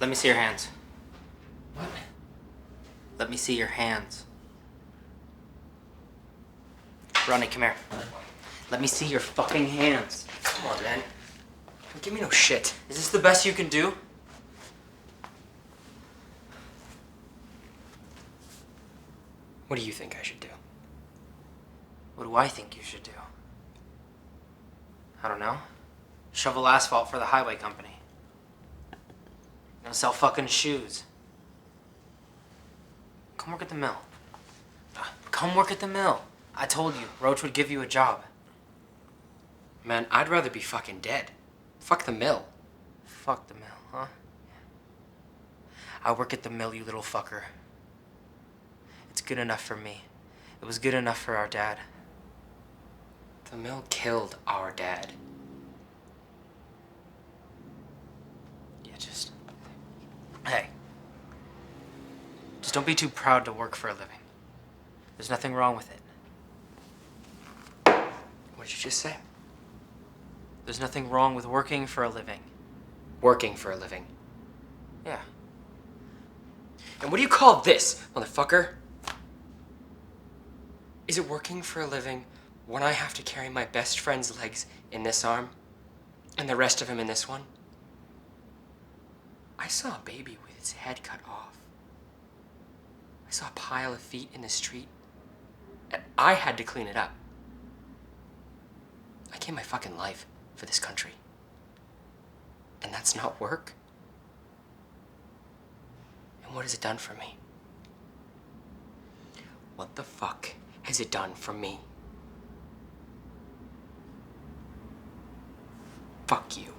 Let me see your hands. What? Let me see your hands. Ronnie, come here. Let me see your fucking hands. Come on, man. Don't give me no shit. Is this the best you can do? What do you think I should do? What do I think you should do? I don't know. Shovel asphalt for the highway company. Gonna sell fucking shoes. Come work at the mill. Come work at the mill. I told you, Roach would give you a job. Man, I'd rather be fucking dead. Fuck the mill. Fuck the mill, huh? I work at the mill, you little fucker. It's good enough for me. It was good enough for our dad. The mill killed our dad. Yeah, just... Hey. Just don't be too proud to work for a living. There's nothing wrong with it. What did you just say? There's nothing wrong with working for a living. Working for a living. Yeah. And what do you call this, motherfucker? Is it working for a living when I have to carry my best friend's legs in this arm and the rest of him in this one? I saw a baby with its head cut off. I saw a pile of feet in the street, and I had to clean it up. I gave my fucking life for this country. And that's not work? And what has it done for me? What the fuck has it done for me? Fuck you.